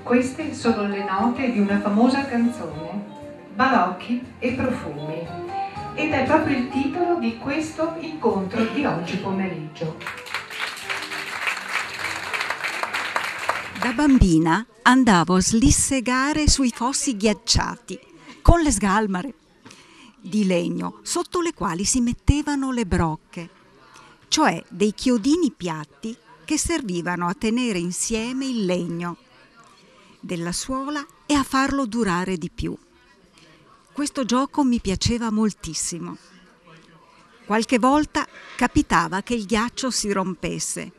Queste sono le note di una famosa canzone, Balocchi e profumi, ed è proprio il titolo di questo incontro di oggi pomeriggio. Da bambina andavo a slissegare sui fossi ghiacciati con le sgalmare di legno sotto le quali si mettevano le brocche, cioè dei chiodini piatti che servivano a tenere insieme il legno della suola e a farlo durare di più. Questo gioco mi piaceva moltissimo. Qualche volta capitava che il ghiaccio si rompesse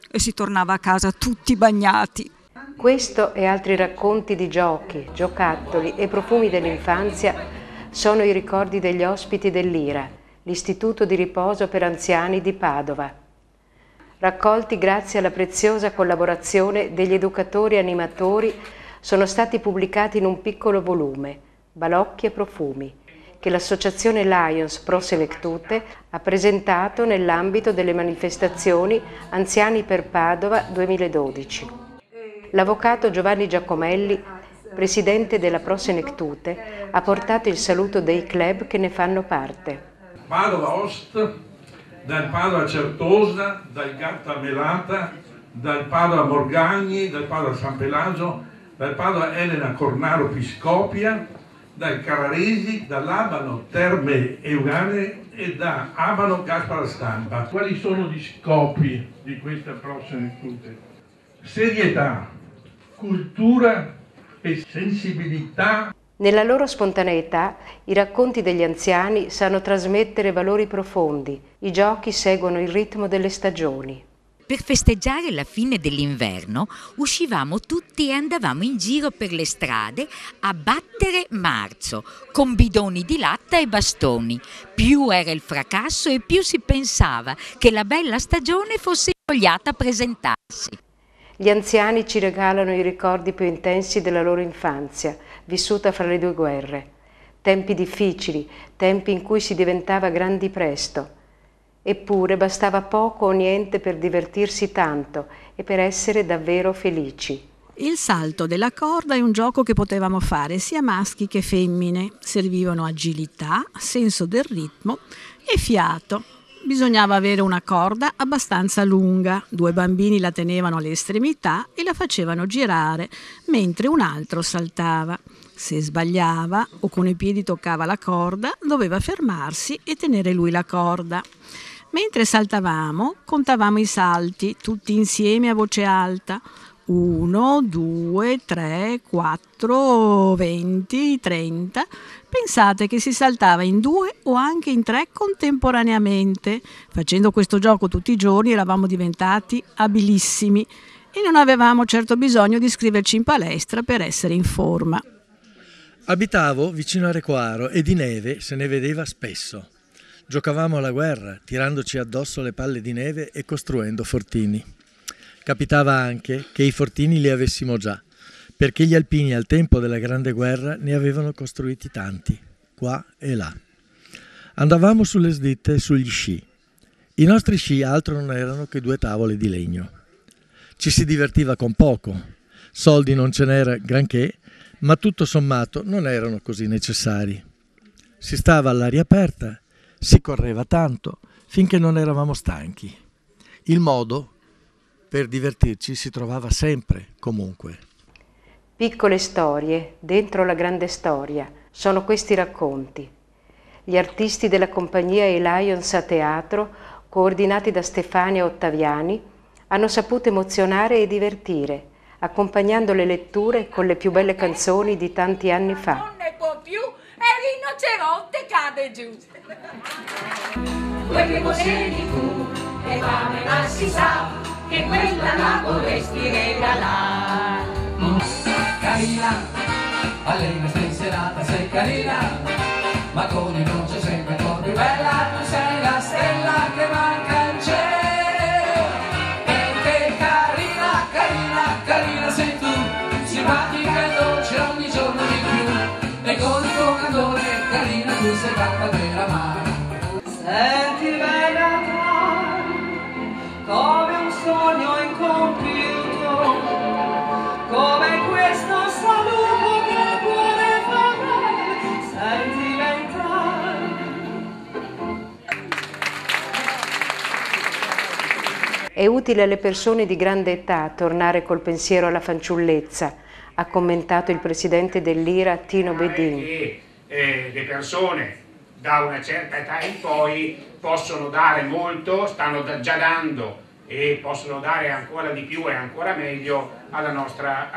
e si tornava a casa tutti bagnati. Questo e altri racconti di giochi, giocattoli e profumi dell'infanzia sono i ricordi degli ospiti dell'IRA, l'Istituto di Riposo per Anziani di Padova, raccolti grazie alla preziosa collaborazione degli educatori e animatori. Sono stati pubblicati in un piccolo volume, Balocchi e profumi, che l'associazione Lions Pro Selectute ha presentato nell'ambito delle manifestazioni Anziani per Padova 2012. L'avvocato Giovanni Giacomelli, presidente della Pro Selectute, ha portato il saluto dei club che ne fanno parte. Padova Ost, dal Padova Certosa, dal Gatta Melata, dal Padova Morgagni, dal Padova San Pelagio, dal Padova Elena Cornaro Piscopia, dal Carraresi, dall'Abano Terme Euganee e da Abano Gaspara Stampa. Quali sono gli scopi di questa Pro Selectute? Serietà, cultura e sensibilità. Nella loro spontaneità, i racconti degli anziani sanno trasmettere valori profondi. I giochi seguono il ritmo delle stagioni. Per festeggiare la fine dell'inverno uscivamo tutti e andavamo in giro per le strade a battere marzo con bidoni di latta e bastoni. Più era il fracasso e più si pensava che la bella stagione fosse invogliata a presentarsi. Gli anziani ci regalano i ricordi più intensi della loro infanzia, vissuta fra le due guerre. Tempi difficili, tempi in cui si diventava grandi presto. Eppure bastava poco o niente per divertirsi tanto e per essere davvero felici. Il salto della corda è un gioco che potevamo fare sia maschi che femmine. Servivano agilità, senso del ritmo e fiato. Bisognava avere una corda abbastanza lunga. 2 bambini la tenevano alle estremità e la facevano girare, mentre un altro saltava. Se sbagliava o con i piedi toccava la corda, doveva fermarsi e tenere lui la corda. Mentre saltavamo, contavamo i salti, tutti insieme a voce alta. 1, 2, 3, 4, 20, 30. Pensate che si saltava in 2 o anche in 3 contemporaneamente. Facendo questo gioco tutti i giorni eravamo diventati abilissimi e non avevamo certo bisogno di iscriverci in palestra per essere in forma. Abitavo vicino a Recoaro e di neve se ne vedeva spesso. Giocavamo alla guerra, tirandoci addosso le palle di neve e costruendo fortini. Capitava anche che i fortini li avessimo già, perché gli alpini al tempo della Grande Guerra ne avevano costruiti tanti, qua e là. Andavamo sulle slitte e sugli sci. I nostri sci altro non erano che 2 tavole di legno. Ci si divertiva con poco, soldi non ce n'era granché, ma tutto sommato non erano così necessari. Si stava all'aria aperta, si correva tanto, finché non eravamo stanchi. Il modo per divertirci si trovava sempre, comunque. Piccole storie dentro la grande storia, sono questi racconti. Gli artisti della compagnia I Lions a teatro, coordinati da Stefania Ottaviani, hanno saputo emozionare e divertire, accompagnando le letture con le più belle canzoni di tanti anni fa. Non ne può più e il rinoceronte cade giù. Quelle volevi tu e fame, ma si sa che quella la vorresti regalare. Carina, allena spensierata, sei carina, ma con il non c'è sempre un po' più bella, tu sei la stella che manca in cielo. Perché carina, carina, carina sei tu, simpatica e dolce ogni giorno di più, e con il tuo candore, carina, tu sei fatta per amare. Senti bella come un sogno incompiuto, come quello È utile alle persone di grande età tornare col pensiero alla fanciullezza, ha commentato il presidente dell'IRA Tino Bedin. Le persone da una certa età in poi possono dare molto, stanno già dando e possono dare ancora di più e ancora meglio alla nostra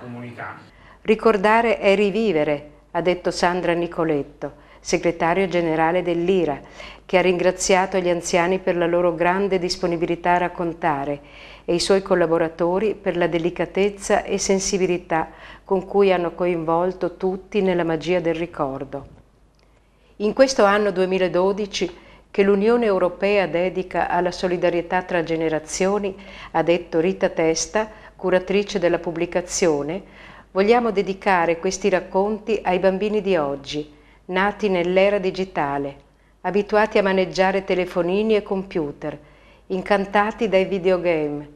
comunità. Ricordare è rivivere, ha detto Sandra Nicoletto, segretario generale dell'IRA, che ha ringraziato gli anziani per la loro grande disponibilità a raccontare e i suoi collaboratori per la delicatezza e sensibilità con cui hanno coinvolto tutti nella magia del ricordo. In questo anno 2012, che l'Unione Europea dedica alla solidarietà tra generazioni, ha detto Rita Testa, curatrice della pubblicazione, vogliamo dedicare questi racconti ai bambini di oggi, nati nell'era digitale, abituati a maneggiare telefonini e computer, incantati dai videogame,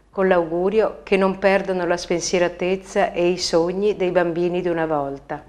con l'augurio che non perdano la spensieratezza e i sogni dei bambini di una volta.